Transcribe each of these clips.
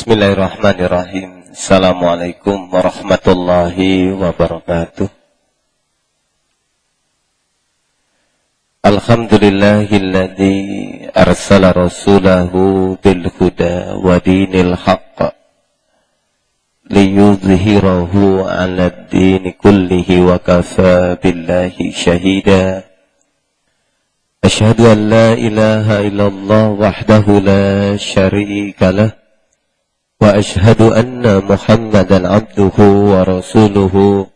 Bismillahirrahmanirrahim. Assalamualaikum warahmatullahi wabarakatuh. Alhamdulillahilladzi arsala rasulahu bil huda wa dinil haqq liyudhhirahu 'alad dini kullihi wa kafa billahi shahida. Asyhadu an la ilaha illallah wahdahu la syarika lah wa ashhadu anna Muhammadan abduhu wa rasuluhu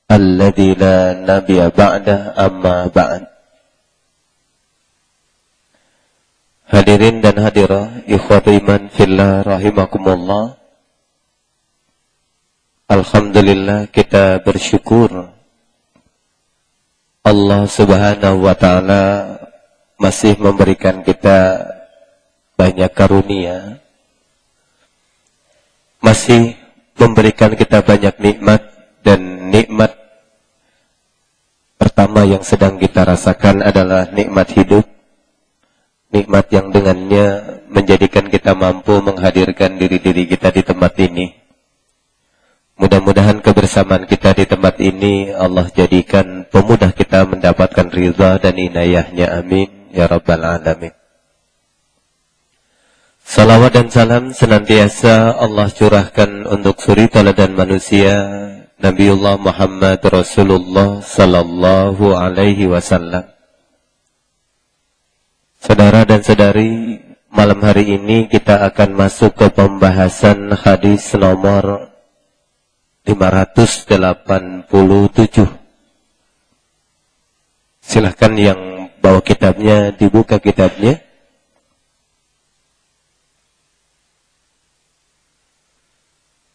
alladzi la nabiyya ba'da, amma ba'd. Hadirin dan hadirah ikhwati iman fillah rahimakumullah. Alhamdulillah, kita bersyukur Allah Subhanahu wa taala masih memberikan kita banyak karunia, masih memberikan kita banyak nikmat, dan nikmat pertama yang sedang kita rasakan adalah nikmat hidup, nikmat yang dengannya menjadikan kita mampu menghadirkan diri-diri kita di tempat ini. Mudah-mudahan kebersamaan kita di tempat ini Allah jadikan pemudah kita mendapatkan ridha dan inayahnya, amin ya rabbal alamin. Salawat dan salam senantiasa Allah curahkan untuk suri teladan manusia Nabiullah Muhammad Rasulullah sallallahu alaihi wasallam. Saudara dan saudari, malam hari ini kita akan masuk ke pembahasan hadis nomor 587. Silahkan yang bawa kitabnya dibuka kitabnya.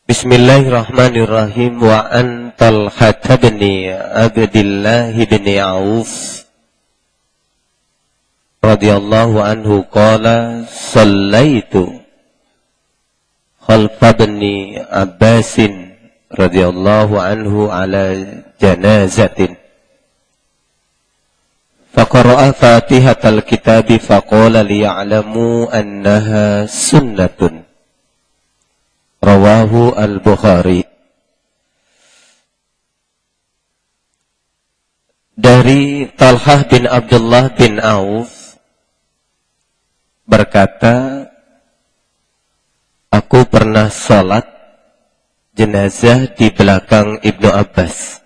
Bismillahirrahmanirrahim. Wa an Talhah bin Abdillah bin Auf radhiyallahu anhu qala sallaitu khalfa bin Abbas radhiyallahu anhu ala janazatin faqara'a fatihatal kitabi faqala liya'lamu annaha sunnatun. Rawahu al-Bukhari. Dari Talhah bin Abdullah bin Auf berkata, aku pernah salat jenazah di belakang Ibnu Abbas,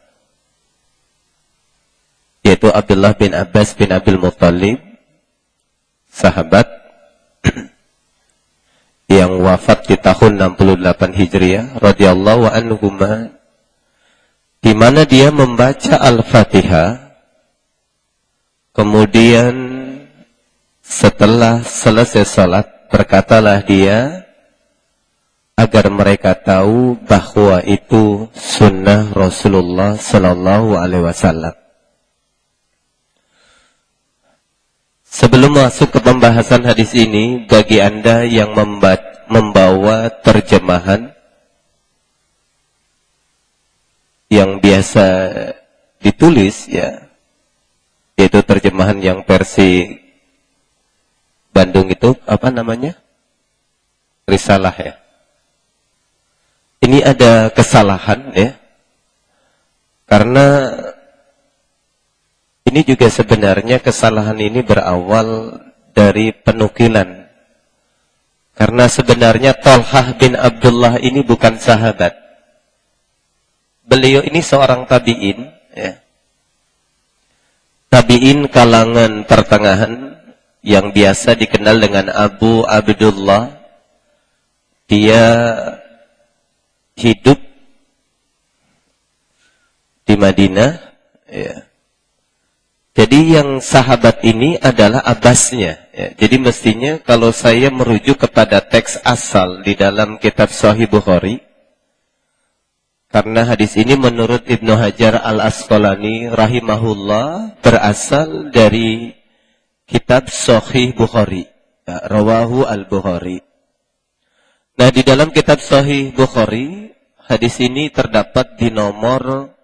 yaitu Abdullah bin Abbas bin Abil Muttalib, sahabat yang wafat di tahun 68 Hijriah radhiyallahu anhuma, di mana dia membaca Al-Fatihah, kemudian setelah selesai salat berkatalah dia agar mereka tahu bahwa itu sunnah Rasulullah sallallahu alaihi wasallam. Sebelum masuk ke pembahasan hadis ini, bagi Anda yang membawa terjemahan yang biasa ditulis, ya, yaitu terjemahan yang versi Bandung itu, apa namanya? Risalah, ya. Ini ada kesalahan, ya. Karena ini juga sebenarnya kesalahan ini berawal dari penukilan. Karena sebenarnya Talhah bin Abdullah ini bukan sahabat. Beliau ini seorang tabi'in, ya. Tabi'in kalangan pertengahan yang biasa dikenal dengan Abu Abdullah. Dia hidup di Madinah, ya. Jadi yang sahabat ini adalah Abbasnya, ya. Jadi mestinya kalau saya merujuk kepada teks asal di dalam kitab Sahih Bukhari, karena hadis ini menurut Ibnu Hajar Al-Asqalani rahimahullah berasal dari kitab Sahih Bukhari, ya, Rawahu Al-Bukhari. Nah, di dalam kitab Sahih Bukhari, hadis ini terdapat di nomor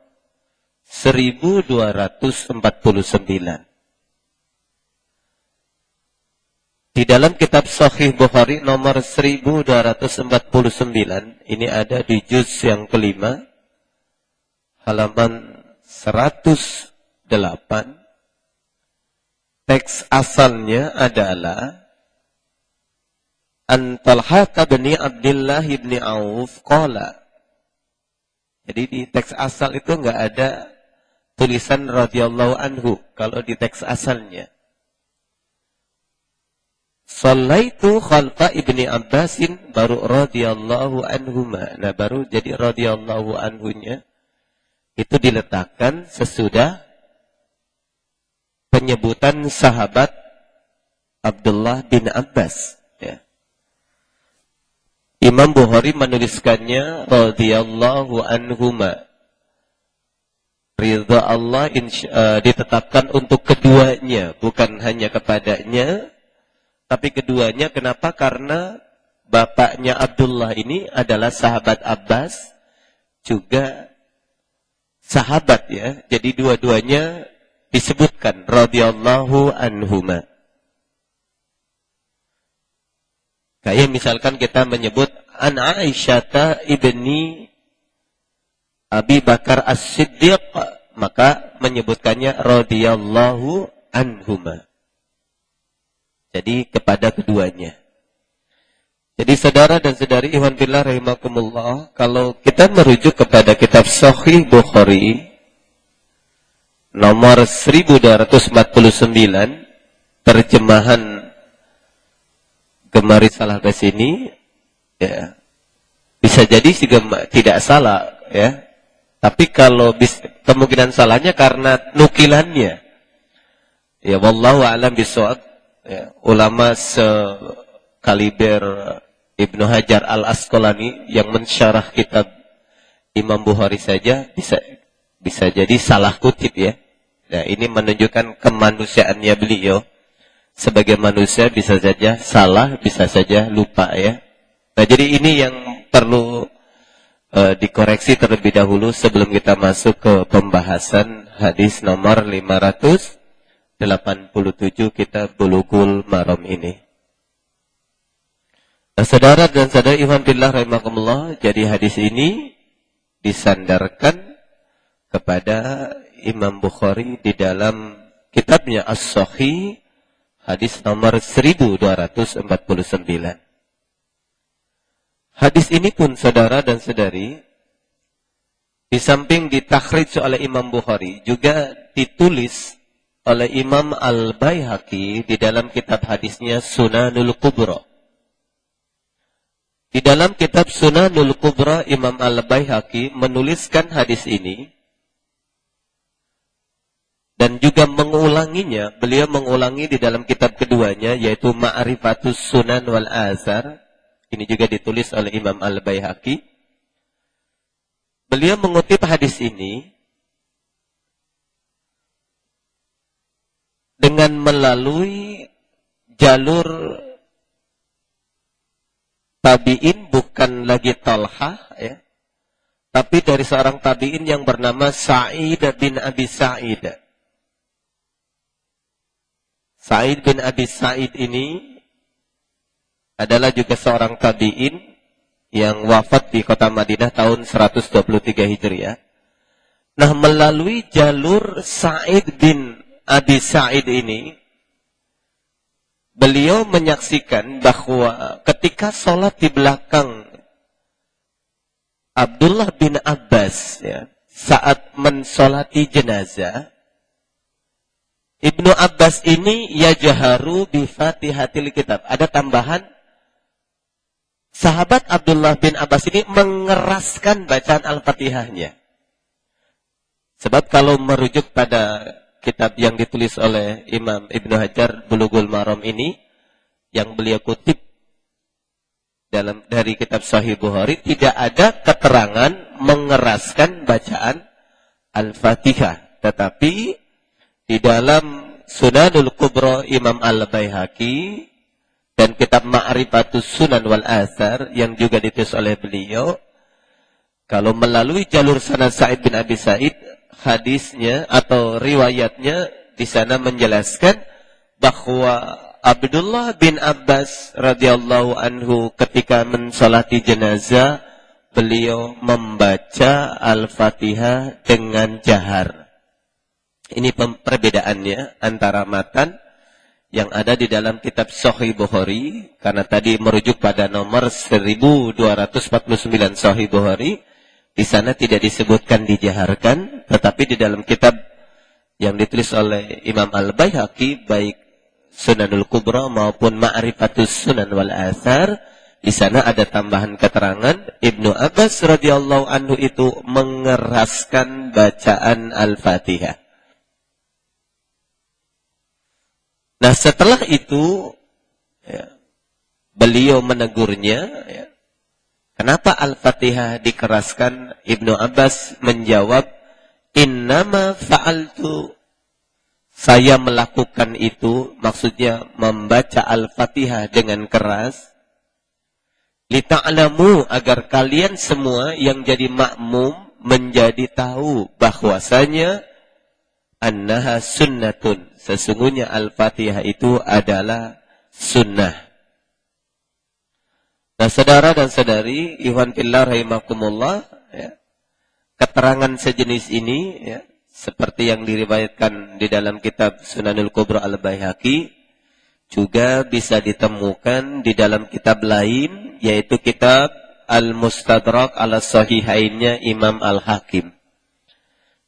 1249. Di dalam kitab Sahih Bukhari nomor 1249, ini ada di juz yang kelima, halaman 108. Teks asalnya adalah An Talhah bin Abdullah bin Auf qala. Jadi di teks asal itu enggak ada tulisan radhiyallahu anhu kalau di teks asalnya. Shallaitu khalfa Ibni Abbasin baru radhiyallahu anhuma. Nah, baru jadi radhiyallahu anhunya itu diletakkan sesudah penyebutan sahabat Abdullah bin Abbas. Ya. Imam Bukhari menuliskannya radhiyallahu anhuma. Ridha Allah ditetapkan untuk keduanya, bukan hanya kepadanya, tapi keduanya. Kenapa? Karena bapaknya Abdullah ini adalah sahabat Abbas, juga sahabat ya. Jadi dua-duanya disebutkan radhiyallahu anhuma. Kayak misalkan kita menyebut an Aisyata ibni Abi Bakar As-Siddiq, maka menyebutkannya radhiyallahu anhuma. Jadi kepada keduanya. Jadi saudara dan saudari ikhwan fillah rahimakumullah, kalau kita merujuk kepada kitab Sahih Bukhari nomor 1249, terjemahan Gemari salah ke sini, ya, bisa jadi tidak salah, ya. Tapi kalau kemungkinan salahnya karena nukilannya, ya, wallahu a'lam bishawab. Ya, ulama sekaliber Ibnu Hajar Al-Asqalani yang mensyarah kitab Imam Bukhari saja bisa jadi salah kutip ya. Nah, ini menunjukkan kemanusiaannya beliau. Sebagai manusia bisa saja salah, bisa saja lupa ya. Nah, jadi ini yang perlu dikoreksi terlebih dahulu sebelum kita masuk ke pembahasan hadis nomor 587 kitab Bulughul Maram ini. Nah, saudara dan saudari ikhwan fillah rahimakumullah, jadi hadis ini disandarkan kepada Imam Bukhari di dalam kitabnya As-Sahih, hadis nomor 1249. Hadis ini pun saudara dan saudari, di samping ditakhrij oleh Imam Bukhari, juga ditulis oleh Imam Al-Baihaqi di dalam kitab hadisnya Sunanul Kubra. Di dalam kitab Sunanul Kubra, Imam Al-Baihaqi menuliskan hadis ini dan juga mengulanginya. Beliau mengulangi di dalam kitab keduanya, yaitu Ma'rifatus Sunan wal Azar. Ini juga ditulis oleh Imam Al-Baihaqi. Beliau mengutip hadis ini dengan melalui jalur tabi'in, bukan lagi Talhah ya, tapi dari seorang tabi'in yang bernama Sa'id bin Abi Sa'id. Sa'id bin Abi Sa'id ini adalah juga seorang tabi'in yang wafat di kota Madinah tahun 123 Hijriah. Nah, melalui jalur Sa'id bin Abi Sa'id ini, beliau menyaksikan bahwa ketika sholat di belakang Abdullah bin Abbas, ya, saat mensolati jenazah, Ibnu Abbas ini yajharu bi Fatihatil Kitab. Ada tambahan, sahabat Abdullah bin Abbas ini mengeraskan bacaan Al-Fatihahnya. Sebab kalau merujuk pada kitab yang ditulis oleh Imam Ibnu Hajar Bulughul Maram ini, yang beliau kutip dari kitab Sahih Bukhari, tidak ada keterangan mengeraskan bacaan Al-Fatihah. Tetapi di dalam Sunanul Kubra Imam Al-Baihaqi dan kitab Ma'rifatus Sunan wal Athar yang juga ditulis oleh beliau, kalau melalui jalur sanad Sa'id bin Abi Sa'id, hadisnya atau riwayatnya di sana menjelaskan bahwa Abdullah bin Abbas radhiyallahu anhu ketika mensolati jenazah, beliau membaca Al-Fatihah dengan jahar. Ini perbedaannya antara matan yang ada di dalam kitab Sahih Bukhari, karena tadi merujuk pada nomor 1249 Sahih Bukhari, di sana tidak disebutkan dijaharkan, tetapi di dalam kitab yang ditulis oleh Imam Al-Baihaqi, baik Sunanul Kubra maupun Ma'rifatus Sunan wal Athar, di sana ada tambahan keterangan Ibnu Abbas radhiyallahu anhu itu mengeraskan bacaan Al-Fatihah. Nah, setelah itu ya, beliau menegurnya, ya, kenapa Al-Fatihah dikeraskan? Ibnu Abbas menjawab, innama fa'altu, saya melakukan itu, maksudnya membaca Al-Fatihah dengan keras, lita'lamu, agar kalian semua yang jadi makmum menjadi tahu bahwasanya annaha sunnatun, sesungguhnya Al-Fatihah itu adalah sunnah. Nah, saudara dan saudari, ikhwan fillah rahimakumullah, ya, keterangan sejenis ini, ya, seperti yang diriwayatkan di dalam kitab Sunanul Kubra Al-Baihaqi, juga bisa ditemukan di dalam kitab lain, yaitu kitab Al-Mustadrak ala Sahihainnya Imam Al-Hakim.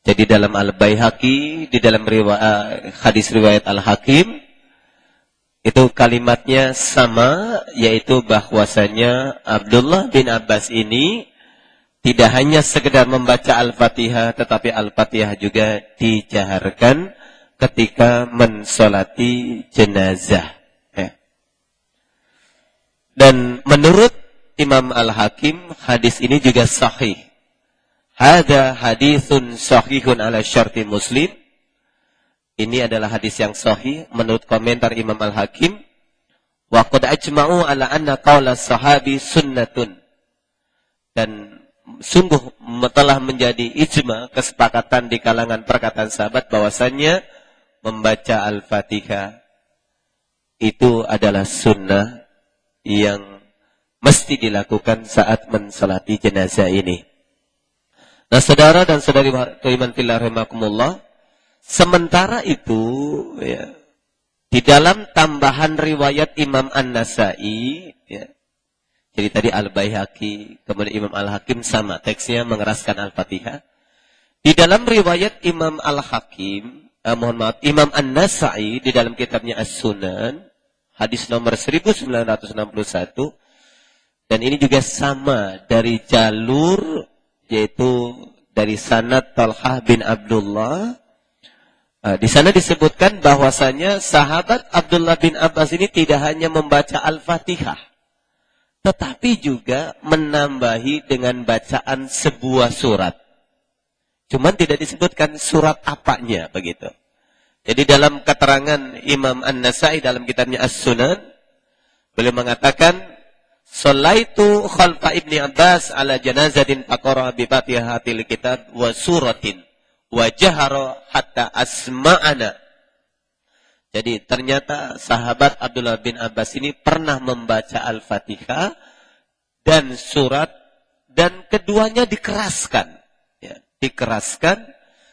Jadi dalam Al-Baihaqi, di dalam hadis riwayat Al-Hakim, itu kalimatnya sama, yaitu bahwasanya Abdullah bin Abbas ini tidak hanya sekedar membaca Al-Fatihah, tetapi Al-Fatihah juga dijaharkan ketika mensolati jenazah. Dan menurut Imam Al-Hakim, hadis ini juga sahih. Hada hadithun sahihun ala syarti Muslim. Ini adalah hadis yang sahih menurut komentar Imam Al-Hakim. Wa qad ajma'u ala anna qawla sahabi sunnatun. Dan sungguh telah menjadi ijma, kesepakatan di kalangan perkataan sahabat bahwasannya membaca Al-Fatihah itu adalah sunnah yang mesti dilakukan saat mensolati jenazah ini. Nah, saudara dan saudari iman fillah rahimakumullah, sementara itu ya, di dalam tambahan riwayat Imam An-Nasai, ya, jadi tadi Al-Baihaqi, kemudian Imam Al-Hakim sama, teksnya mengeraskan Al-Fatihah. Di dalam riwayat Imam Al-Hakim, Imam An-Nasai di dalam kitabnya As-Sunan, hadis nomor 1961, dan ini juga sama dari jalur, yaitu dari sanad Talhah bin Abdullah. Di sana disebutkan bahwasanya sahabat Abdullah bin Abbas ini tidak hanya membaca Al-Fatihah, tetapi juga menambahi dengan bacaan sebuah surat. Cuman tidak disebutkan surat apanya, begitu. Jadi dalam keterangan Imam An-Nasai dalam kitabnya As-Sunan, beliau mengatakan, Sallaitu khalfa Ibni Abbas ala janazatin faqara bi fatihatil kitab wa suratin wa jahara hatta asma'ana. Jadi ternyata sahabat Abdullah bin Abbas ini pernah membaca Al-Fatihah dan surat, dan keduanya dikeraskan. Ya, dikeraskan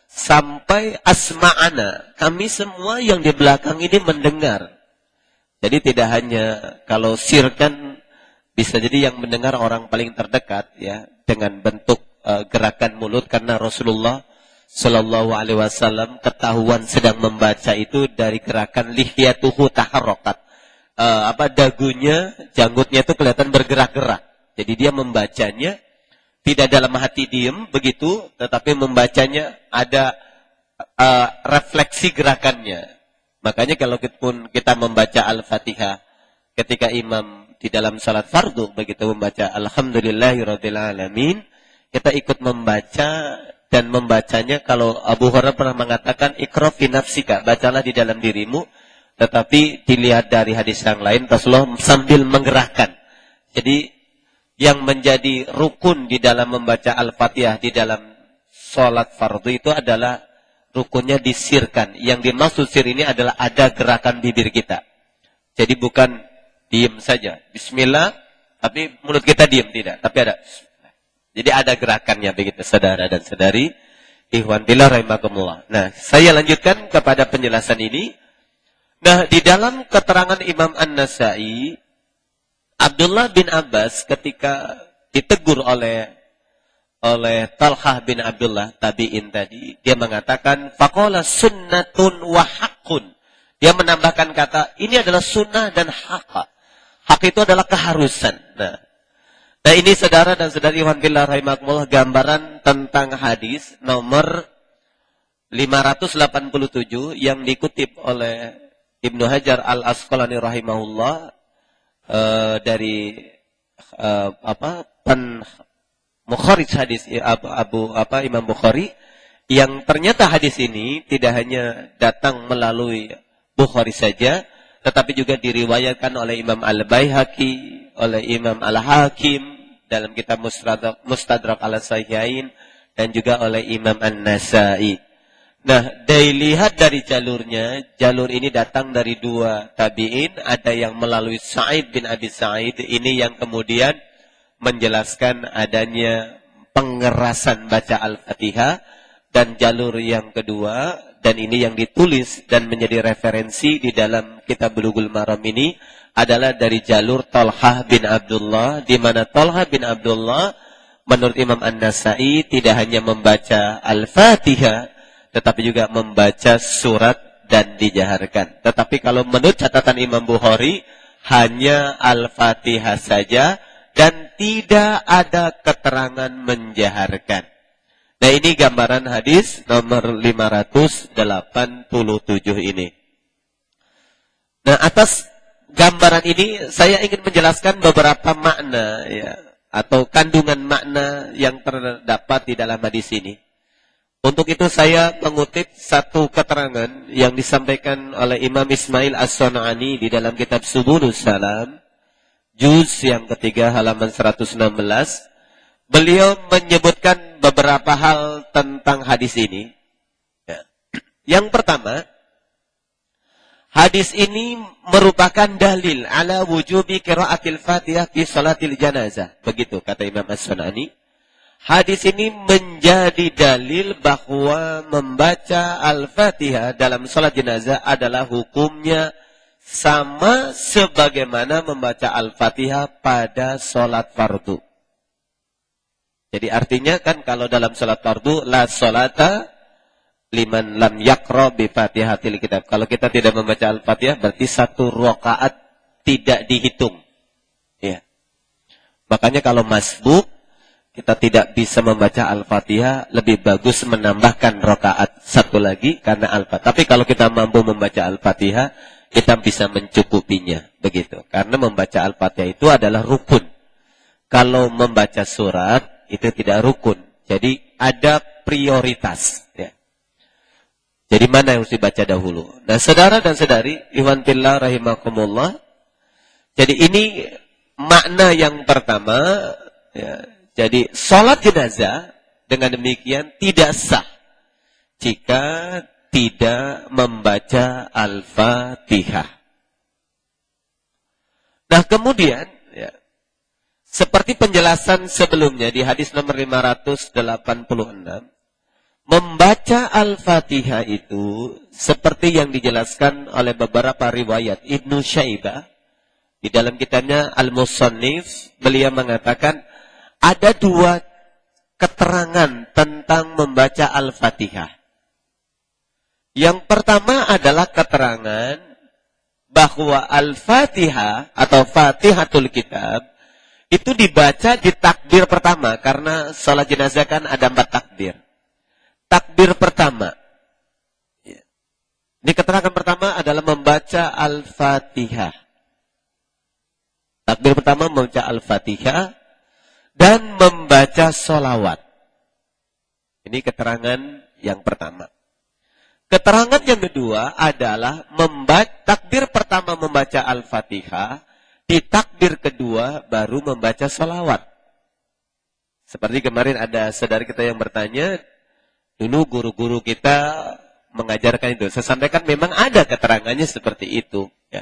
sampai asma'ana. Kami semua yang di belakang ini mendengar. Jadi tidak hanya kalau sirkan, bisa jadi yang mendengar orang paling terdekat, ya, dengan bentuk gerakan mulut, karena Rasulullah Sallallahu Alaihi Wasallam ketahuan sedang membaca itu dari gerakan lihyatuhu taharrokat. Dagunya, janggutnya itu kelihatan bergerak-gerak. Jadi dia membacanya tidak dalam hati diem begitu, tetapi membacanya ada refleksi gerakannya. Makanya kalau kita membaca Al-Fatihah ketika imam di dalam salat fardu begitu membaca Alhamdulillahirabbil alamin, kita ikut membaca. Dan membacanya, kalau Abu Hurairah pernah mengatakan, Iqra fi nafsika, bacalah di dalam dirimu. Tetapi dilihat dari hadis yang lain, Rasulullah sambil menggerakkan. Jadi yang menjadi rukun di dalam membaca Al-Fatihah di dalam sholat fardu itu adalah rukunnya disirkan. Yang dimaksud sir ini adalah ada gerakan bibir kita. Jadi bukan diem saja. Bismillah, tapi mulut kita diem, tidak. Tapi ada. Jadi ada gerakannya begitu, saudara dan saudari. Ikhwan fillah rahimakumullah. Nah, saya lanjutkan kepada penjelasan ini. Nah, di dalam keterangan Imam An-Nasai, Abdullah bin Abbas ketika ditegur oleh Talhah bin Abdullah tabi'in tadi, dia mengatakan faqala sunnatun wa haqqun. Dia menambahkan kata, ini adalah sunnah dan hak. Hak itu adalah keharusan. Nah ini saudara dan saudari ikhwan fillah rahimakumullah, gambaran tentang hadis nomor 587 yang dikutip oleh Ibnu Hajar Al-Asqalani rahimahullah dari mukharij hadis Imam Bukhari, yang ternyata hadis ini tidak hanya datang melalui Bukhari saja, tetapi juga diriwayatkan oleh Imam Al-Baihaqi, oleh Imam Al-Hakim dalam kitab Mustadrak Al-Sahihain, dan juga oleh Imam An-Nasai. Nah, dilihat dari jalurnya, jalur ini datang dari dua tabi'in, ada yang melalui Sa'id bin Abi Sa'id, ini yang kemudian menjelaskan adanya pengerasan baca Al-Fatihah, dan jalur yang kedua, dan ini yang ditulis dan menjadi referensi di dalam kitab Bulughul Maram ini, adalah dari jalur Talhah bin Abdullah, di mana Talhah bin Abdullah menurut Imam An-Nasai tidak hanya membaca Al-Fatihah, tetapi juga membaca surat dan dijaharkan. Tetapi kalau menurut catatan Imam Bukhari, hanya Al-Fatihah saja dan tidak ada keterangan menjaharkan. Nah, ini gambaran hadis nomor 587 ini. Nah, atas gambaran ini saya ingin menjelaskan beberapa makna ya, atau kandungan makna yang terdapat di dalam hadis ini. Untuk itu saya mengutip satu keterangan yang disampaikan oleh Imam Ismail As-Sun'ani di dalam kitab Subulus Salam, juz yang ketiga halaman 116. Beliau menyebutkan beberapa hal tentang hadis ini. Ya. Yang pertama, hadis ini merupakan dalil ala wujubi qiraatil Fatihah fi salatil janazah. Begitu kata Imam As-Sun'ani. Hadis ini menjadi dalil bahwa membaca Al-Fatihah dalam salat jenazah adalah hukumnya sama sebagaimana membaca Al-Fatihah pada salat fardu. Jadi artinya kan kalau dalam salat fardu, la salata liman lam yaqra bi Fatihatil kitab. Kalau kita tidak membaca Al-Fatihah, berarti satu rakaat tidak dihitung. Ya. Makanya kalau masbuk, kita tidak bisa membaca Al-Fatihah, lebih bagus menambahkan rakaat satu lagi karena Al-Fatihah. Tapi kalau kita mampu membaca Al-Fatihah, kita bisa mencukupinya. Begitu. Karena membaca Al-Fatihah itu adalah rukun. Kalau membaca surat, itu tidak rukun. Jadi ada prioritas. Ya. Jadi mana yang harus dibaca dahulu? Nah, saudara dan saudari, ikhwan fillah rahimakumullah. Jadi ini makna yang pertama. Ya. Jadi salat jenazah dengan demikian tidak sah jika tidak membaca Al-Fatihah. Nah, kemudian seperti penjelasan sebelumnya di hadis nomor 586, membaca Al-Fatihah itu seperti yang dijelaskan oleh beberapa riwayat Ibnu Syaibah di dalam kitabnya Al-Musannif, beliau mengatakan ada dua keterangan tentang membaca Al-Fatihah. Yang pertama adalah keterangan bahwa Al-Fatihah atau Fatihatul Kitab itu dibaca di takbir pertama, karena salat jenazah kan ada 4 takbir. Takbir pertama. Ini keterangan pertama adalah membaca Al-Fatihah. Takbir pertama membaca Al-Fatihah dan membaca sholawat. Ini keterangan yang pertama. Keterangan yang kedua adalah takbir pertama membaca Al-Fatihah, di takbir kedua baru membaca sholawat. Seperti kemarin ada saudara kita yang bertanya, dulu guru-guru kita mengajarkan itu. Saya sampaikan memang ada keterangannya seperti itu. Ya.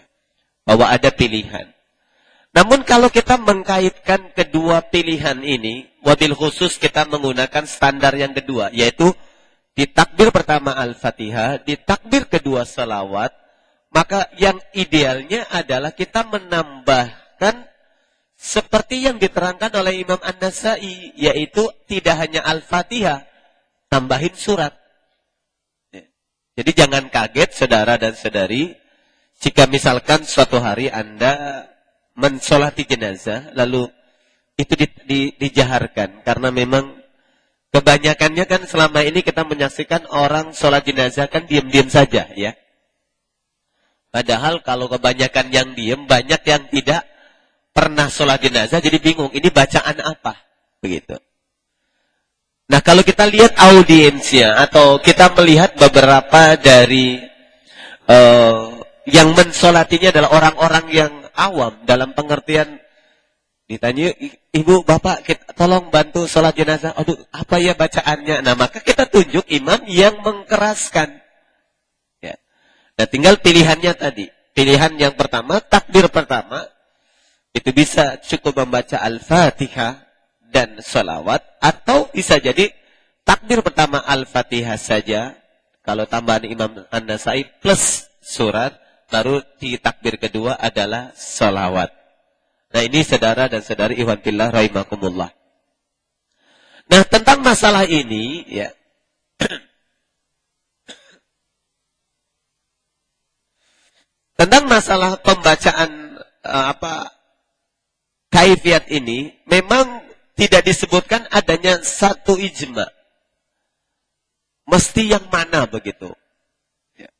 bahwa ada pilihan. Namun kalau kita mengkaitkan kedua pilihan ini, wabil khusus kita menggunakan standar yang kedua, yaitu di takbir pertama Al-Fatihah, di takbir kedua salawat, maka yang idealnya adalah kita menambahkan seperti yang diterangkan oleh Imam An-Nasai, yaitu tidak hanya Al-Fatihah, tambahin surat. Jadi jangan kaget saudara dan saudari, jika misalkan suatu hari Anda mensolati jenazah, lalu itu dijaharkan. Karena memang kebanyakannya kan selama ini kita menyaksikan orang sholat jenazah kan diam-diam saja ya. Padahal kalau kebanyakan yang diam, banyak yang tidak pernah sholat jenazah, jadi bingung, ini bacaan apa? Begitu. Nah kalau kita lihat audiensnya, atau kita melihat beberapa dari yang mensolatinya adalah orang-orang yang awam, dalam pengertian ditanya, ibu, bapak, tolong bantu sholat jenazah. Aduh, apa ya bacaannya? Nah, maka kita tunjuk imam yang mengkeraskan. Ya. Nah, tinggal pilihannya tadi. Pilihan yang pertama, takbir pertama, itu bisa cukup membaca Al-Fatihah dan sholawat, atau bisa jadi takbir pertama Al-Fatihah saja, kalau tambahan Imam An-Nasai plus surat, baru di takbir kedua adalah sholawat. Nah ini saudara dan saudari ikhwan fillah rahimakumullah. Nah tentang masalah ini ya, tentang masalah pembacaan kaifiat ini memang tidak disebutkan adanya satu ijma. Mesti yang mana begitu? Ya.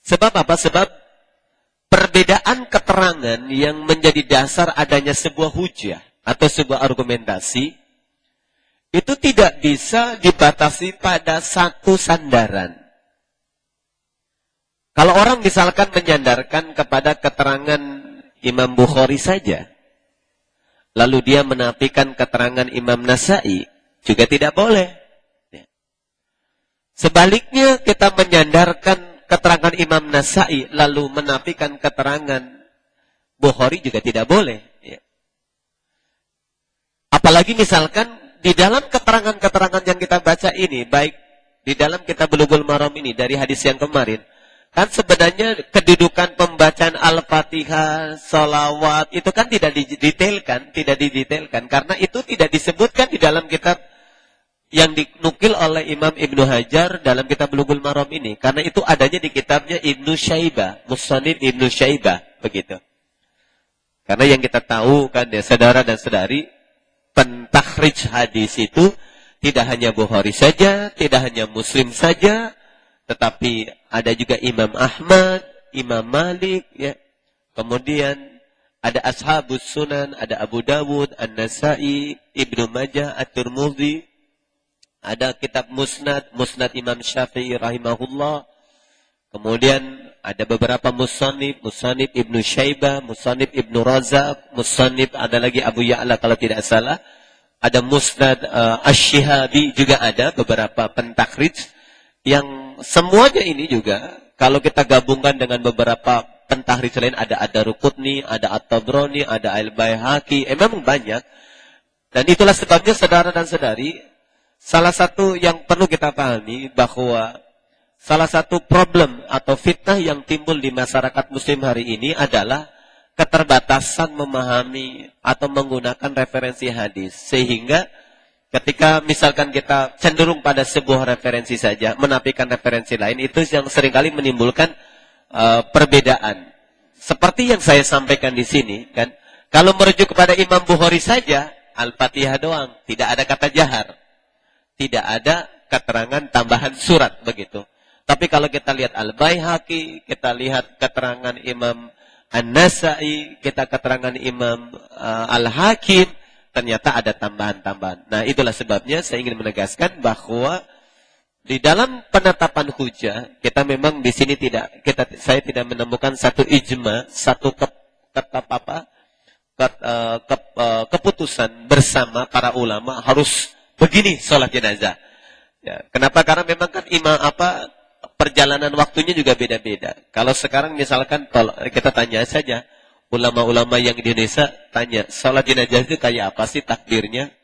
Sebab apa? Sebab perbedaan keterangan yang menjadi dasar adanya sebuah hujah atau sebuah argumentasi itu tidak bisa dibatasi pada satu sandaran. Kalau orang misalkan menyandarkan kepada keterangan Imam Bukhari saja, lalu dia menafikan keterangan Imam Nasai, juga tidak boleh. Sebaliknya kita menyandarkan keterangan Imam Nasai lalu menafikan keterangan Bukhari juga tidak boleh. Ya. Apalagi misalkan di dalam keterangan-keterangan yang kita baca ini, baik di dalam kitab Bulughul Maram ini dari hadis yang kemarin, kan sebenarnya kedudukan pembacaan Al-Fatihah, sholawat itu kan tidak didetailkan, karena itu tidak disebutkan di dalam kitab yang dinukil oleh Imam Ibnu Hajar dalam kitab Bulughul Maram ini. Karena itu adanya di kitabnya Ibnu Syaibah, Musannif Ibnu Syaibah, begitu. Karena yang kita tahu kan ya, saudara dan saudari, pentakhrij hadis itu tidak hanya Bukhari saja, tidak hanya Muslim saja, tetapi ada juga Imam Ahmad, Imam Malik, ya. Kemudian ada Ashabus Sunan, ada Abu Dawud, An-Nasai, Ibnu Majah, At-Tirmidzi. Ada kitab Musnad, Musnad Imam Syafi'i rahimahullah. Kemudian ada beberapa musannif, musannif Ibnu Syaibah, musannif Ibnu Razak, musannif ada lagi Abu Ya'la kalau tidak salah. Ada Musnad Asy-Syihabi juga ada beberapa pentakhrij yang semuanya ini juga kalau kita gabungkan dengan beberapa pentakhrij lain, ada Ad-Daruqutni, ada At-Tabrani, ada Al-Baihaqi, memang banyak. Dan itulah sebabnya saudara dan saudari, salah satu yang perlu kita pahami bahwa salah satu problem atau fitnah yang timbul di masyarakat muslim hari ini adalah keterbatasan memahami atau menggunakan referensi hadis. Sehingga ketika misalkan kita cenderung pada sebuah referensi saja, menafikan referensi lain, itu yang seringkali menimbulkan perbedaan. Seperti yang saya sampaikan di sini, kan, kalau merujuk kepada Imam Bukhari saja, Al-Fatihah doang, tidak ada kata jahar. Tidak ada keterangan tambahan surat begitu. Tapi kalau kita lihat Al-Baihaqi, kita lihat keterangan Imam An-Nasai, kita keterangan Imam Al-Hakim, ternyata ada tambahan-tambahan. Nah, itulah sebabnya saya ingin menegaskan bahwa di dalam penetapan hujah, kita memang di sini saya tidak menemukan satu ijma, satu keputusan bersama para ulama harus begini sholat jenazah. Ya, kenapa? Karena memang kan perjalanan waktunya juga beda-beda. Kalau sekarang misalkan kita tanya saja ulama-ulama yang di Indonesia, tanya sholat jenazah itu kayak apa sih takbirnya?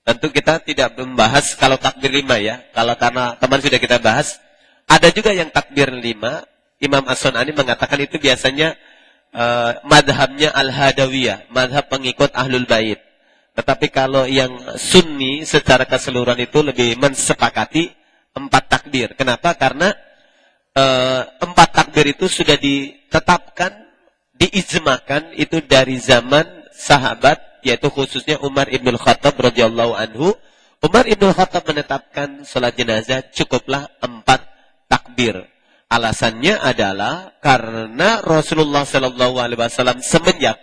Tentu kita tidak membahas kalau takbir 5 ya. Kalau karena teman sudah kita bahas, ada juga yang takbir 5. Imam As-Sun'ani mengatakan itu biasanya madhabnya Al-Hadawiyah, madhab pengikut Ahlul Bait. Tetapi kalau yang Sunni secara keseluruhan itu lebih mensepakati 4 takbir. Kenapa? Karena 4 takbir itu sudah ditetapkan, diijmakan itu dari zaman sahabat, yaitu khususnya Umar Ibn Khattab radhiyallahu anhu. Umar Ibn Khattab menetapkan salat jenazah cukuplah 4 takbir. Alasannya adalah karena Rasulullah sallallahu alaihi wasallam semenjak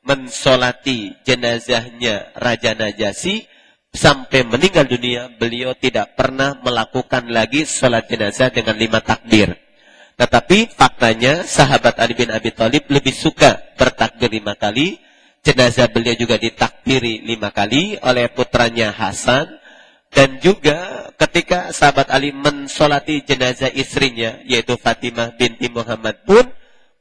mensolati jenazahnya Raja Najasyi sampai meninggal dunia, beliau tidak pernah melakukan lagi salat jenazah dengan 5 takbir. Tetapi faktanya sahabat Ali bin Abi Thalib lebih suka bertakbir 5 kali. Jenazah beliau juga ditakbiri 5 kali oleh putranya Hasan. Dan juga ketika sahabat Ali mensolati jenazah istrinya, yaitu Fatimah binti Muhammad pun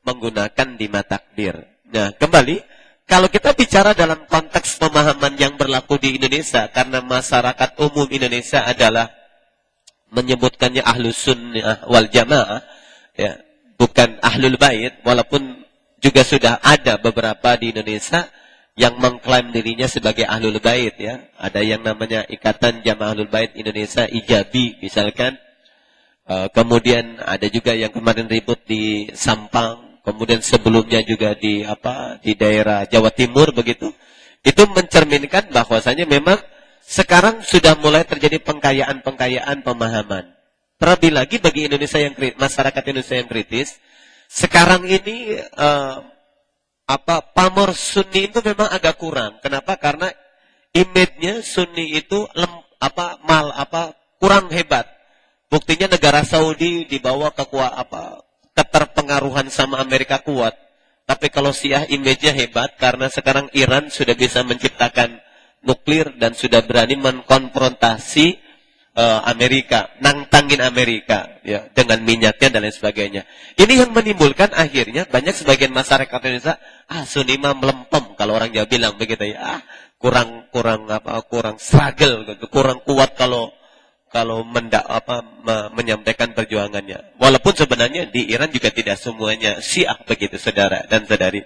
menggunakan 5 takbir. Nah, kembali, kalau kita bicara dalam konteks pemahaman yang berlaku di Indonesia, karena masyarakat umum Indonesia adalah menyebutkannya Ahlus Sunnah wal Jamaah, ya, bukan Ahlul Bait, walaupun juga sudah ada beberapa di Indonesia yang mengklaim dirinya sebagai Ahlul Bait, ya. Ada yang namanya Ikatan Jamaah Ahlul Bait Indonesia Ijabi misalkan. Kemudian ada juga yang kemarin ribut di Sampang, kemudian sebelumnya juga di daerah Jawa Timur begitu. Itu mencerminkan bahwasanya memang sekarang sudah mulai terjadi pengkayaan pemahaman. Terlebih lagi bagi Indonesia yang masyarakat Indonesia yang kritis, sekarang ini pamor Sunni itu memang agak kurang. Kenapa? Karena image-nya Sunni itu kurang hebat. Buktinya negara Saudi dibawa ke keterpengaruhan sama Amerika kuat. Tapi kalau Syiah image-nya hebat karena sekarang Iran sudah bisa menciptakan nuklir dan sudah berani mengkonfrontasi Amerika, nantangin Amerika, ya, dengan minyaknya dan lain sebagainya. Ini yang menimbulkan akhirnya banyak sebagian masyarakat Indonesia, Sunni mah melempem kalau orang Jawa bilang begitu ya, kurang struggle, gitu, kurang kuat kalau menyampaikan perjuangannya. Walaupun sebenarnya di Iran juga tidak semuanya Syiah begitu, saudara dan saudari.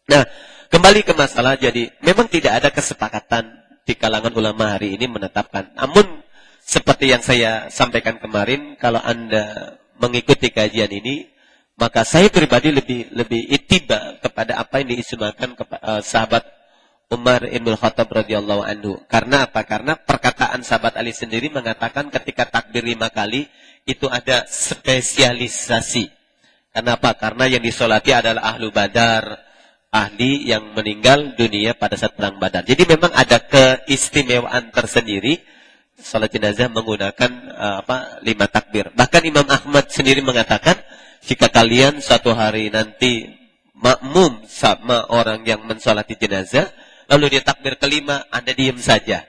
Nah, kembali ke masalah, jadi memang tidak ada kesepakatan di kalangan ulama hari ini menetapkan. Namun seperti yang saya sampaikan kemarin, kalau Anda mengikuti kajian ini, maka saya pribadi lebih ittiba kepada apa yang diismakan sahabat Umar Ibn Khattab radhiyallahu anhu. Karena apa? Karena perkataan sahabat Ali sendiri mengatakan ketika takbir 5 kali itu ada spesialisasi. Kenapa? Karena yang disolati adalah ahlu Badar, ahli yang meninggal dunia pada saat perang Badar. Jadi memang ada keistimewaan tersendiri salat jenazah menggunakan 5 takbir. Bahkan Imam Ahmad sendiri mengatakan, jika kalian suatu hari nanti makmum sama orang yang mensolati jenazah, lalu dia takbir kelima, Anda diam saja.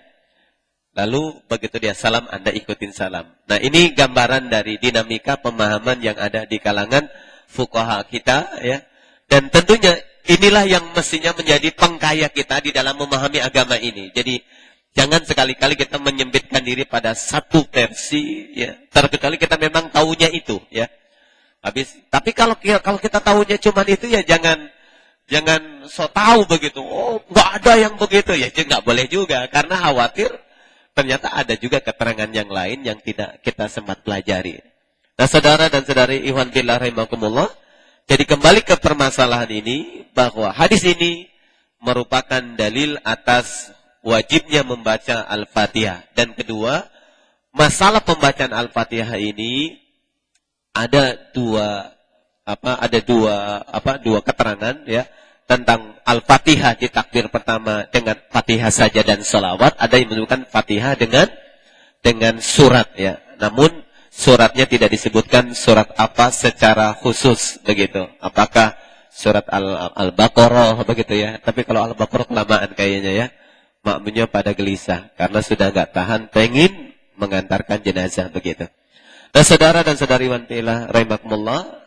Lalu begitu dia salam, Anda ikutin salam. Nah, ini gambaran dari dinamika pemahaman yang ada di kalangan fuqaha kita, ya. Dan tentunya inilah yang mestinya menjadi pengkaya kita di dalam memahami agama ini. Jadi jangan sekali-kali kita menyempitkan diri pada satu versi, ya. Terkecuali kita memang tahunya itu, ya. Tapi kalau kita tahunya cuma itu, ya jangan so tahu begitu. Oh, nggak ada yang begitu, ya. Nggak boleh juga, karena khawatir ternyata ada juga keterangan yang lain yang tidak kita sempat pelajari. Nah, saudara dan saudari Ikhwan fillah rahimakumullah, jadi kembali ke permasalahan ini, bahwa hadis ini merupakan dalil atas wajibnya membaca Al-Fatihah. Dan kedua, masalah pembacaan Al-Fatihah ini ada dua keterangan, ya, tentang Al-Fatihah di takbir pertama dengan Fatihah saja dan salawat. Ada yang menyebutkan Fatihah dengan surat, ya. Namun suratnya tidak disebutkan surat apa secara khusus begitu. Apakah surat Al-Baqarah begitu, ya. Tapi kalau Al-Baqarah kelamaan kayaknya, ya. Makmumnya pada gelisah karena sudah nggak tahan, pengen mengantarkan jenazah begitu. Nah, saudara dan saudari wanita rahimakumullah.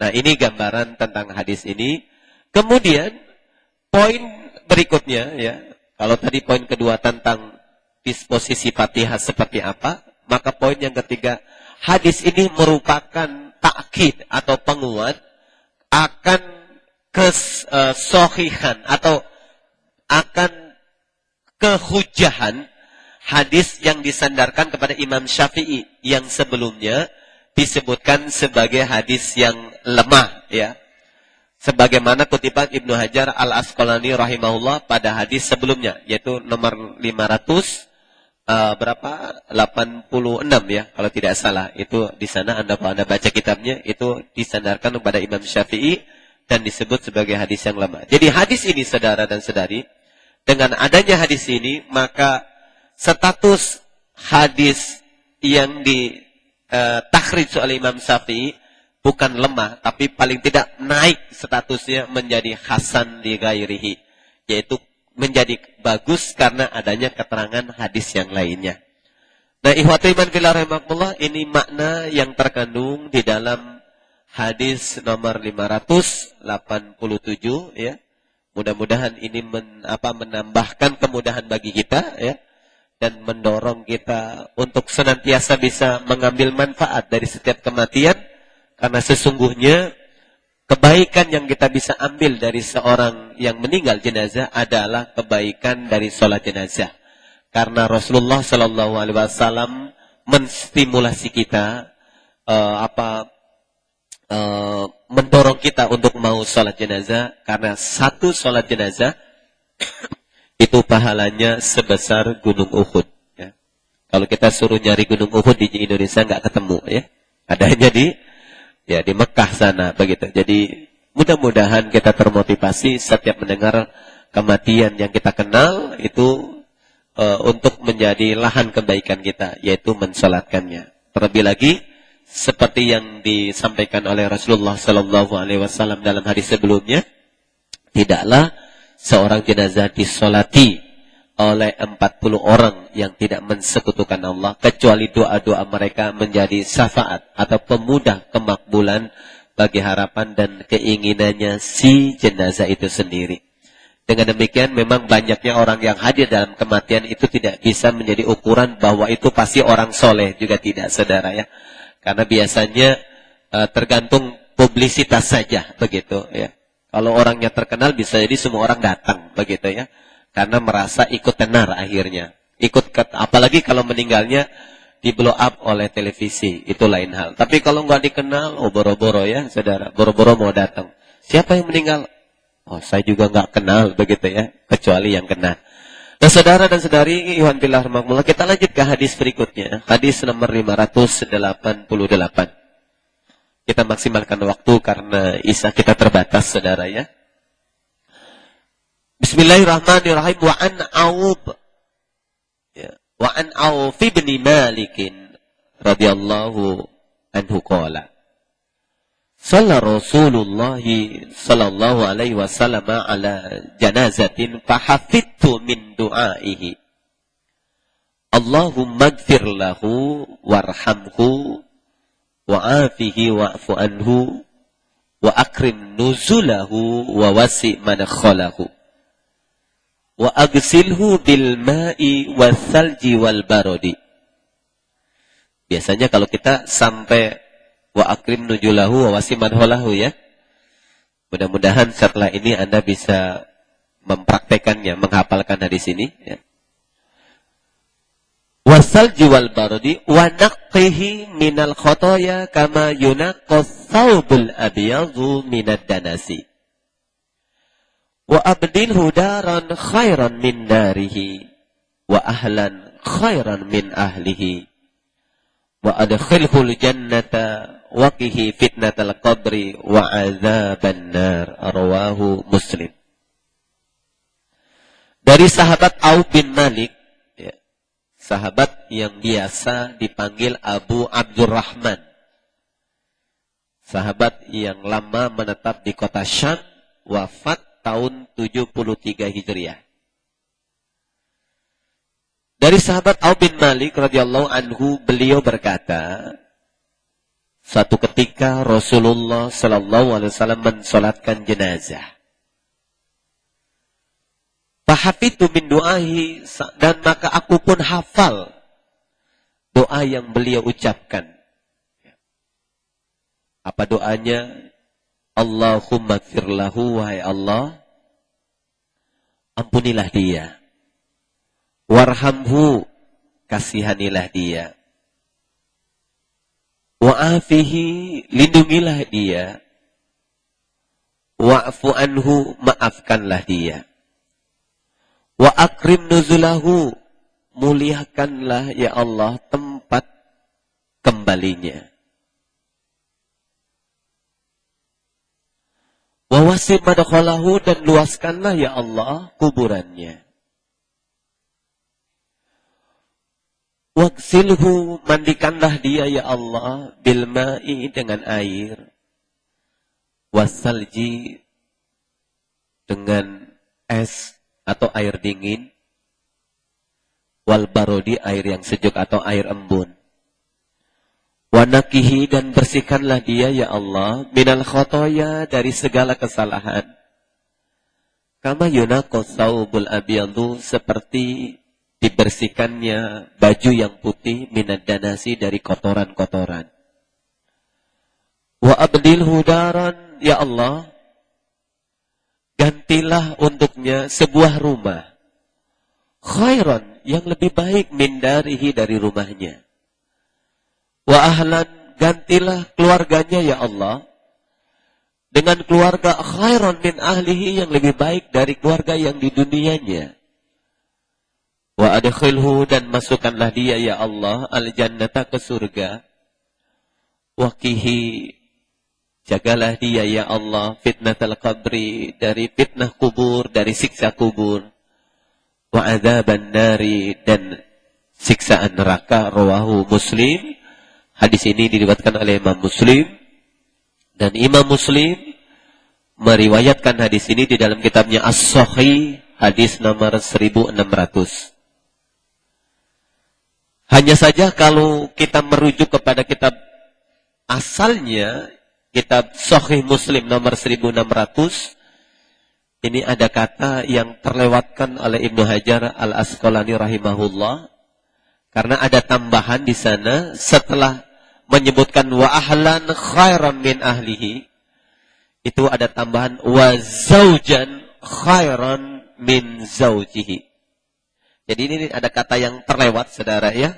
Nah, ini gambaran tentang hadis ini. Kemudian poin berikutnya ya. Kalau tadi poin kedua tentang disposisi Fatihah seperti apa, maka poin yang ketiga, hadis ini merupakan takkid atau penguat akan kesohihan atau akan kehujahan hadis yang disandarkan kepada Imam Syafi'i yang sebelumnya disebutkan sebagai hadis yang lemah ya. Sebagaimana kutipan Ibnu Hajar Al-Asqalani rahimahullah pada hadis sebelumnya yaitu nomor 86 ya kalau tidak salah. Itu di sana Anda baca kitabnya itu disandarkan kepada Imam Syafi'i dan disebut sebagai hadis yang lemah. Jadi hadis ini saudara dan saudari, dengan adanya hadis ini maka status hadis yang ditakhrij oleh Imam Syafi'i bukan lemah, tapi paling tidak naik statusnya menjadi hasan li ghairihi, yaitu menjadi bagus karena adanya keterangan hadis yang lainnya. Nah, ikhwati iman fillah rahimakumullah, ini makna yang terkandung di dalam hadis nomor 587 ya. Mudah-mudahan ini menambahkan kemudahan bagi kita ya. Dan mendorong kita untuk senantiasa bisa mengambil manfaat dari setiap kematian. Karena sesungguhnya kebaikan yang kita bisa ambil dari seorang yang meninggal jenazah adalah kebaikan dari sholat jenazah. Karena Rasulullah Sallallahu Alaihi Wasallam menstimulasi kita, mendorong kita untuk mau sholat jenazah. Karena satu sholat jenazah itu pahalanya sebesar gunung Uhud. Ya. Kalau kita suruh nyari gunung Uhud di Indonesia nggak ketemu, ya. Adanya di Mekah sana, begitu. Jadi mudah-mudahan kita termotivasi setiap mendengar kematian yang kita kenal itu untuk menjadi lahan kebaikan kita, yaitu mensalatkannya. Terlebih lagi seperti yang disampaikan oleh Rasulullah Sallallahu Alaihi Wasallam dalam hadis sebelumnya, tidaklah seorang jenazah disolati oleh 40 orang yang tidak mensekutukan Allah, kecuali doa-doa mereka menjadi syafaat atau pemudah kemakbulan bagi harapan dan keinginannya si jenazah itu sendiri. Dengan demikian memang banyaknya orang yang hadir dalam kematian itu tidak bisa menjadi ukuran bahwa itu pasti orang soleh, juga tidak, saudara ya. Karena biasanya tergantung publisitas saja, begitu ya. Kalau orangnya terkenal bisa jadi semua orang datang, begitu ya. Karena merasa ikut tenar akhirnya. Apalagi kalau meninggalnya di blow up oleh televisi, itu lain hal. Tapi kalau nggak dikenal, boro-boro ya, saudara. Boro-boro mau datang. Siapa yang meninggal? Oh, saya juga nggak kenal, begitu ya. Kecuali yang kenal. Nah, saudara dan saudari, Iwan Billah Rahmatullah, kita lanjut ke hadis berikutnya. Hadis nomor 588. Kita maksimalkan waktu karena isya kita terbatas, saudara ya. Bismillahirrahmanirrahim. Wa an Auf bin Malik radhiyallahu anhu qala. Shalla Rasulullah sallallahu alaihi wasallam ala janazatin fahafidtu min du'aihi. Allahumma ighfir lahu warhamhu wa'afihi wa'fu anhu wa akrim nuzulahu wa wasi' madkhalahu wa agsilhu bil ma'i was salji wal barodi. Biasanya kalau kita sampai wa akrim nuzulahu wa wasi' madkhalahu ya. Mudah-mudahan setelah ini Anda bisa mempraktekannya, menghafalkan hadis ini ya. Wasal jiwal barodi wa naqqihi minal khotoya kama yunaqqas thawbul abyadhu minad danasi wa abdilhu daran khairan min darihi wa ahlan khairan min ahlihi wa adkhilhul jannata wa qihi fitnatal qabri wa azaban nar. Rawahu Muslim. Dari sahabat Auf bin Malik, sahabat yang biasa dipanggil Abu Abdurrahman. Sahabat yang lama menetap di kota Syam, wafat tahun 73 Hijriah. Dari sahabat Auf bin Malik radhiyallahu anhu, beliau berkata, Suatu ketika Rasulullah sallallahu alaihi wasallam mensolatkan jenazah. Fahafidtu min du'ahi, dan maka aku pun hafal doa yang beliau ucapkan. Apa doanya? Allahumma gfir lahu, wahai Allah, ampunilah dia. Warhamhu, kasihanilah dia. Wa'afihi, lindungilah dia. Wa'fu anhu, maafkanlah dia. Wa akrim nuzulahu, muliakanlah ya Allah tempat kembalinya. Wa wasi' madkhalahu, dan luaskanlah ya Allah kuburannya. Wagsilhu, mandikanlah dia ya Allah bil ma'i, dengan air. Wasalji, dengan es atau air dingin. Wal barodi, air yang sejuk atau air embun. Wanakihi, dan bersihkanlah dia ya Allah minal khotoya, dari segala kesalahan. Kama yunaqas saubul abyadu, seperti dibersihkannya baju yang putih minad danasi, dari kotoran-kotoran. Wa abdilhu daran, ya Allah, gantilah untuknya sebuah rumah. Khairan, yang lebih baik min darihi, dari rumahnya. Wa ahlan, gantilah keluarganya ya Allah dengan keluarga khairan min ahlihi, yang lebih baik dari keluarga yang di dunianya. Wa adkhilhu, dan masukkanlah dia ya Allah al-jannata, ke surga. Waqihi, jagalah dia ya Allah fitnatal qabri, dari fitnah kubur, dari siksa kubur. Wa adzaban nari, dan siksaan neraka. Rawahu Muslim. Hadis ini diriwayatkan oleh Imam Muslim, dan Imam Muslim meriwayatkan hadis ini di dalam kitabnya As-Sahih, hadis nomor 1600. Hanya saja kalau kita merujuk kepada kitab asalnya, kitab Sahih Muslim nomor 1600, ini ada kata yang terlewatkan oleh Ibnu Hajar Al-Asqalani rahimahullah, karena ada tambahan di sana setelah menyebutkan wa ahlan khairan min ahlihi, itu ada tambahan wa zaujan khairan min zaujihi. Jadi ini ada kata yang terlewat, saudara ya.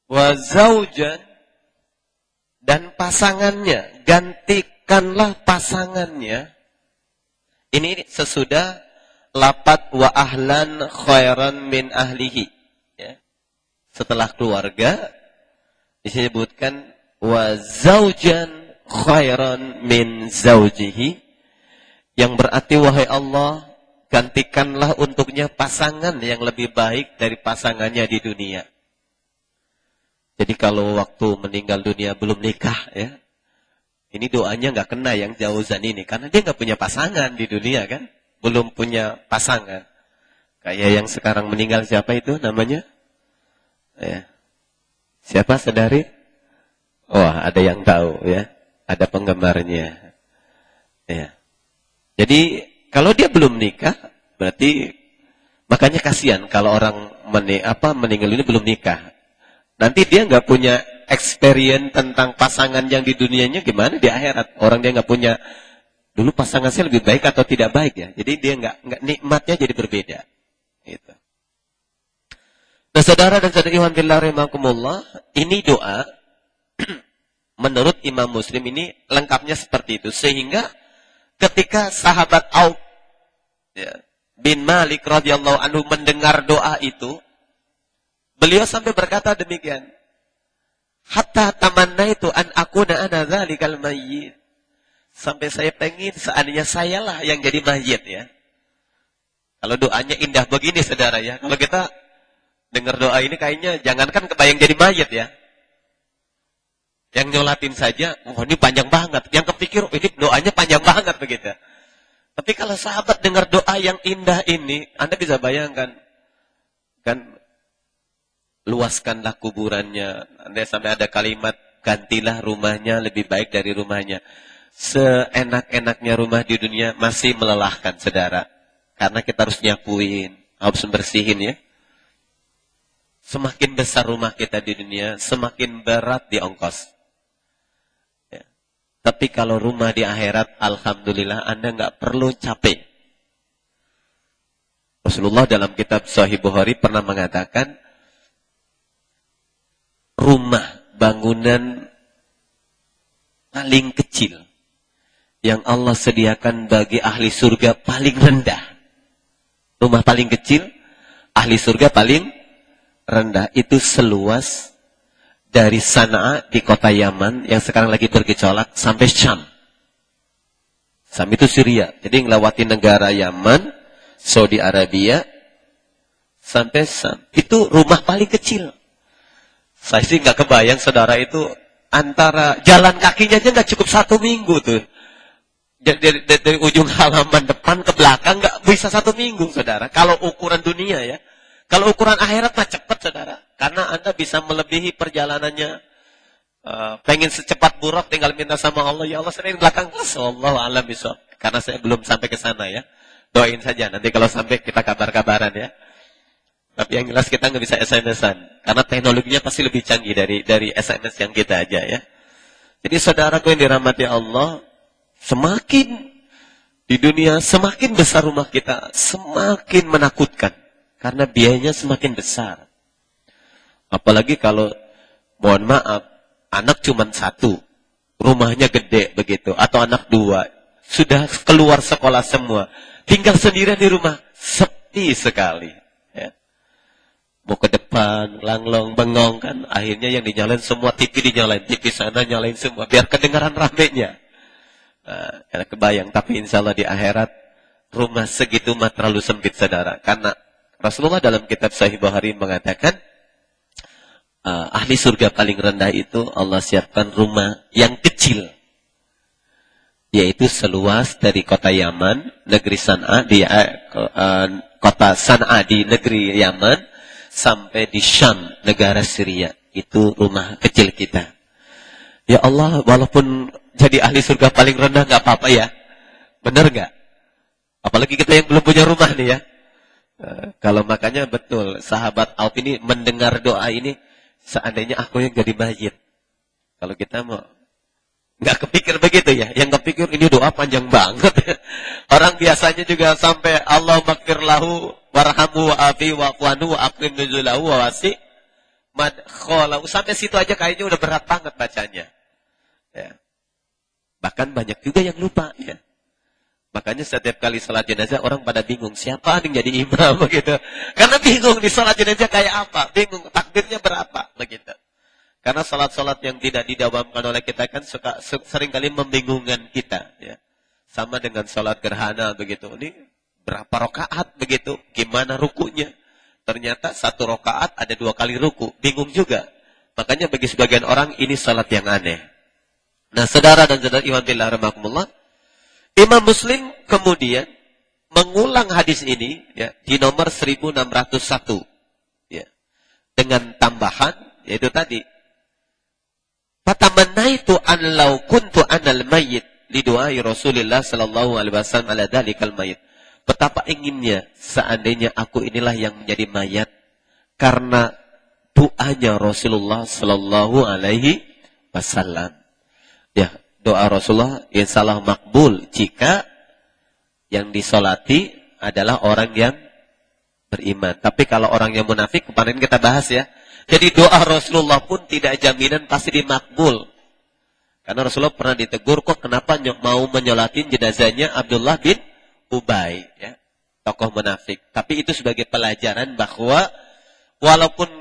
Wa zaujan, dan pasangannya, gantikanlah pasangannya. Ini sesudah lapat wa ahlan khairan min ahlihi. Ya. Setelah keluarga, disebutkan wa zaujan khairan min zaujihi, yang berarti wahai Allah, gantikanlah untuknya pasangan yang lebih baik dari pasangannya di dunia. Jadi kalau waktu meninggal dunia belum nikah ya, ini doanya nggak kena yang jauzan ini, karena dia nggak punya pasangan di dunia kan, belum punya pasangan. Kayak yang sekarang meninggal siapa itu namanya? Ya. Siapa saudari? Oh ada yang tahu ya, ada penggemarnya. Ya. Jadi kalau dia belum nikah, berarti makanya kasihan kalau orang meninggal ini belum nikah. Nanti dia nggak punya experience tentang pasangan yang di dunianya gimana di akhirat. Orang dia nggak punya dulu pasangan saya lebih baik atau tidak baik ya. Jadi dia nggak nikmatnya jadi berbeda. Gitu. Nah saudara dan saudari ikhwan fillah rahimakumullah, ini doa menurut Imam Muslim ini lengkapnya seperti itu. Sehingga ketika sahabat Auf ya, bin Malik radhiyallahu anhu mendengar doa itu, beliau sampai berkata demikian. Hatta tamannaitu an akuna ana dzalikal mayyit. Sampai saya pengen seandainya sayalah yang jadi mayit ya. Kalau doanya indah begini, saudara ya. Kalau kita dengar doa ini kayaknya jangankan kebayang jadi mayit ya. Yang nyolatin saja, oh ini panjang banget. Yang kepikir, oh, ini doanya panjang banget begitu. Tapi kalau sahabat dengar doa yang indah ini, Anda bisa bayangkan. Kan, luaskanlah kuburannya. Anda sampai ada kalimat, gantilah rumahnya lebih baik dari rumahnya. Seenak-enaknya rumah di dunia masih melelahkan, saudara. Karena kita harus nyapuin, harus bersihin ya. Semakin besar rumah kita di dunia, semakin berat di ongkos. Ya. Tapi kalau rumah di akhirat, alhamdulillah Anda nggak perlu capek. Rasulullah dalam kitab Sahih Bukhari pernah mengatakan, rumah bangunan paling kecil yang Allah sediakan bagi ahli surga paling rendah. Rumah paling kecil, ahli surga paling rendah. Itu seluas dari Sana'a di kota Yaman yang sekarang lagi bergejolak sampai Syam. Syam itu Syria. Jadi melewati negara Yaman, Saudi Arabia, sampai Syam. Itu rumah paling kecil. Saya sih nggak kebayang, saudara, itu antara jalan kakinya aja nggak cukup 1 minggu tuh. Dari ujung halaman depan ke belakang nggak bisa 1 minggu, saudara. Kalau ukuran dunia ya. Kalau ukuran akhirat mah cepat, saudara. Karena Anda bisa melebihi perjalanannya. Pengen secepat buruk, tinggal minta sama Allah. Ya Allah, sering belakang. Wallahu a'lam bishawab. Karena saya belum sampai ke sana ya. Doain saja. Nanti kalau sampai kita kabar-kabaran ya. Tapi yang jelas kita nggak bisa SMS-an. Karena teknologinya pasti lebih canggih dari SMS yang kita aja ya. Jadi saudaraku yang dirahmati Allah, semakin di dunia, semakin besar rumah kita, semakin menakutkan. Karena biayanya semakin besar. Apalagi kalau, mohon maaf, anak cuma 1, rumahnya gede begitu, atau anak 2, sudah keluar sekolah semua, tinggal sendirian di rumah, sepi sekali. Ya. Mau ke depan, langlong, bengong kan, akhirnya yang dinyalain semua TV dinyalain, TV sana nyalain semua, biar kedengaran ramenya. Nah, kebayang, tapi insya Allah di akhirat, rumah segitu mah terlalu sempit, saudara. Karena Rasulullah dalam kitab Sahih Bukhari mengatakan, ahli surga paling rendah itu Allah siapkan rumah yang kecil. Yaitu seluas dari kota Yaman, negeri Sana'a, kota Sana'a di negeri Yaman, sampai di Syam, negara Syria. Itu rumah kecil kita. Ya Allah, walaupun jadi ahli surga paling rendah nggak apa-apa ya. Benar nggak? Apalagi kita yang belum punya rumah nih ya. Kalau makanya betul, sahabat Auf ini mendengar doa ini, seandainya aku yang jadi mayit. Kalau kita mau nggak kepikir begitu ya. Yang kepikir ini doa panjang banget. Orang biasanya juga sampai Allah maghfir lahu warhamu wa'afi wa'fu'anhu wa'akrim nuzulahu wa wasi' madkhalahu. Sampai situ aja kayaknya udah berat banget bacanya. Ya. Bahkan banyak juga yang lupa ya. Makanya setiap kali salat jenazah orang pada bingung siapa yang jadi imam begitu. Karena bingung di salat jenazah kayak apa, bingung takbirnya berapa begitu. Karena salat-salat yang tidak didawamkan oleh kita kan seringkali membingungkan kita ya. Sama dengan salat gerhana begitu. Ini berapa rakaat begitu? Gimana rukunya? Ternyata 1 rakaat ada 2 kali ruku, bingung juga. Makanya bagi sebagian orang ini salat yang aneh. Nah, saudara dan saudara iman billah rahimakumullah, Imam Muslim kemudian mengulang hadis ini ya di nomor 1601 ya. Dengan tambahan yaitu tadi fatamannaitu an law kuntu anal mayyit li du'ai Rasulillah sallallahu alaihi wasallam ala dzalikal mayyit. Betapa inginnya seandainya aku inilah yang menjadi mayat karena doanya Rasulullah sallallahu alaihi wasallam. Ya, doa Rasulullah insyaallah makbul jika yang disolati adalah orang yang beriman. Tapi kalau orang yang munafik, kemarin kita bahas ya. Jadi doa Rasulullah pun tidak jaminan pasti dimakbul. Karena Rasulullah pernah ditegur, kok kenapa mau menyolatin jenazahnya Abdullah bin Ubay, ya, tokoh munafik. Tapi itu sebagai pelajaran bahwa walaupun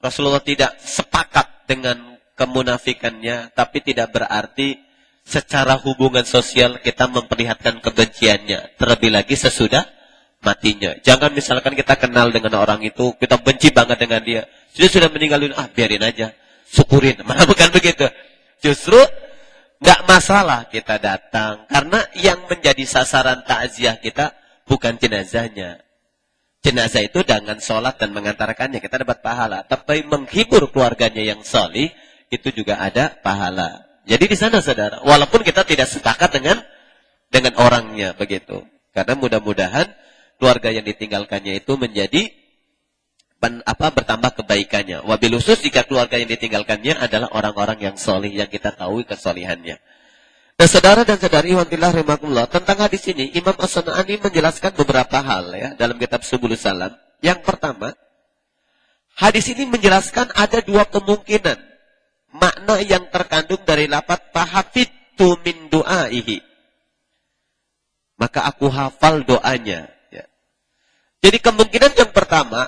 Rasulullah tidak sepakat dengan kemunafikannya, tapi tidak berarti secara hubungan sosial kita memperlihatkan kebenciannya, terlebih lagi sesudah matinya. Jangan misalkan kita kenal dengan orang itu, kita benci banget dengan dia, sudah meninggal dunia, biarin aja, syukurin. Malah bukan begitu. Justru nggak masalah kita datang, karena yang menjadi sasaran takziah kita bukan jenazahnya. Jenazah itu dengan sholat dan mengantarkannya kita dapat pahala, tapi menghibur keluarganya yang solih itu juga ada pahala. Jadi di sana saudara, walaupun kita tidak sepakat dengan orangnya begitu, karena mudah-mudahan keluarga yang ditinggalkannya itu menjadi bertambah kebaikannya. Wabil khusus jika keluarga yang ditinggalkannya adalah orang-orang yang solih, yang kita tahu kesolihannya. Nah, saudara dan saudari wantillah rahimakumullah, tentang hadis ini Imam As-San'ani menjelaskan beberapa hal ya dalam kitab Subulus Salam. Yang pertama, hadis ini menjelaskan ada dua kemungkinan makna yang terkandung dari lafaz fahafidtu min du'aihi. Maka aku hafal doanya. Ya. Jadi kemungkinan yang pertama,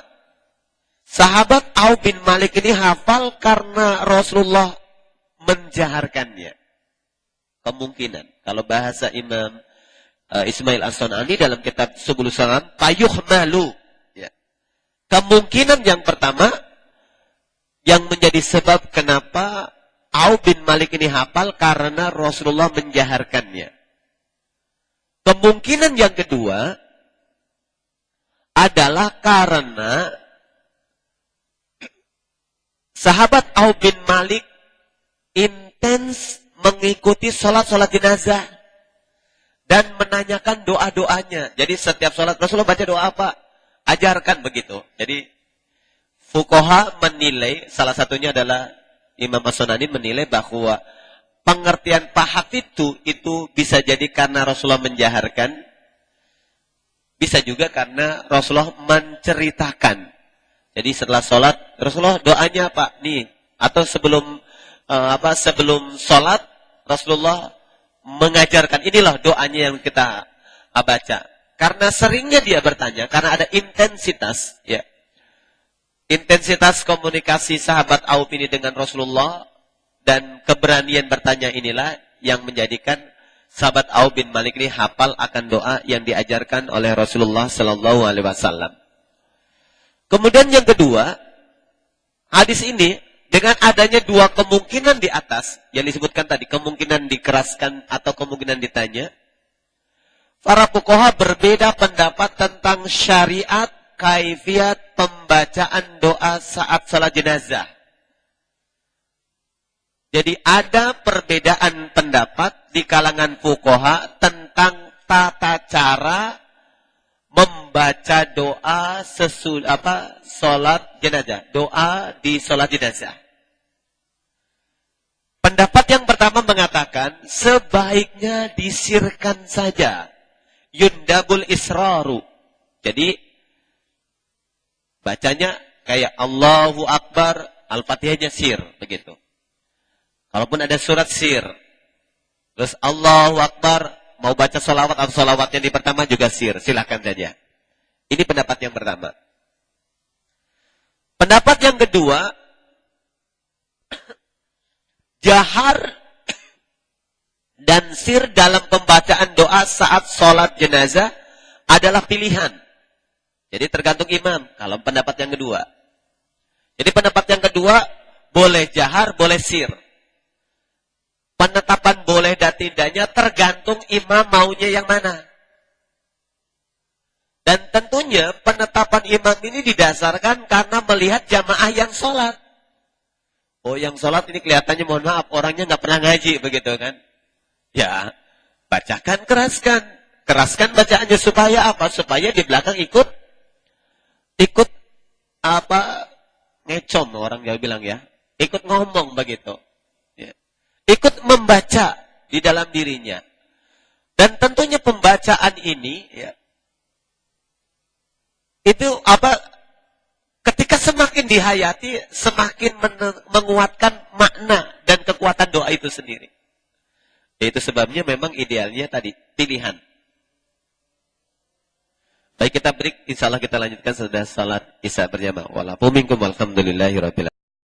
sahabat Auf bin Malik ini hafal karena Rasulullah menjaharkannya. Kemungkinan. Kalau bahasa Imam Ismail As-San'ani dalam kitab Subulus Salam, payuhmalu. Ya. Kemungkinan yang pertama, yang menjadi sebab kenapa Auf bin Malik ini hafal karena Rasulullah menjaharkannya. Kemungkinan yang kedua adalah karena sahabat Auf bin Malik intens mengikuti sholat-sholat jenazah dan menanyakan doa-doanya. Jadi setiap sholat Rasulullah baca doa apa? Ajarkan begitu. Jadi fuqaha menilai, salah satunya adalah Imam As-San'ani menilai bahwa pengertian pahafidtu itu bisa jadi karena Rasulullah menjaharkan, bisa juga karena Rasulullah menceritakan. Jadi setelah sholat, Rasulullah doanya apa? Nih, atau sebelum sholat, Rasulullah mengajarkan, inilah doanya yang kita baca. Karena seringnya dia bertanya, karena ada intensitas, ya. Intensitas komunikasi sahabat Auf ini dengan Rasulullah dan keberanian bertanya inilah yang menjadikan sahabat Auf bin Malik ini hafal akan doa yang diajarkan oleh Rasulullah Sallallahu Alaihi Wasallam. Kemudian yang kedua, hadis ini dengan adanya dua kemungkinan di atas yang disebutkan tadi, kemungkinan dikeraskan atau kemungkinan ditanya, para fuqaha berbeda pendapat tentang syariat kaifiat pembacaan doa saat salat jenazah. Jadi ada perbedaan pendapat di kalangan fuqaha tentang tata cara membaca doa salat jenazah, doa di salat jenazah. Pendapat yang pertama mengatakan sebaiknya disirkan saja. Yundabul israru. Jadi bacanya kayak Allahu Akbar, Al-Fatihahnya sir, begitu. Kalaupun ada surat sir, terus Allahu Akbar, mau baca sholawat atau sholawatnya di pertama juga sir, silakan saja. Ini pendapat yang pertama. Pendapat yang kedua, jahar dan sir dalam pembacaan doa saat sholat jenazah adalah pilihan. Jadi tergantung imam, kalau pendapat yang kedua. Jadi pendapat yang kedua, boleh jahar, boleh sir. Penetapan boleh dan tidaknya tergantung imam maunya yang mana. Dan tentunya penetapan imam ini didasarkan karena melihat jamaah yang sholat. Oh yang sholat ini kelihatannya mohon maaf, orangnya nggak pernah ngaji, begitu kan. Ya, bacakan, keraskan. Keraskan bacaannya supaya apa? Supaya di belakang ikut ngecom orang Jawa bilang ya, ikut ngomong begitu, ya. Ikut membaca di dalam dirinya, dan tentunya pembacaan ini, ya, itu ketika semakin dihayati, semakin menguatkan makna dan kekuatan doa itu sendiri. Itu sebabnya memang idealnya tadi pilihan. Baik, kita break, insyaallah kita lanjutkan setelah salat Isya berjamaah. Walaupun minkum walhamdulillahirabbil alamin.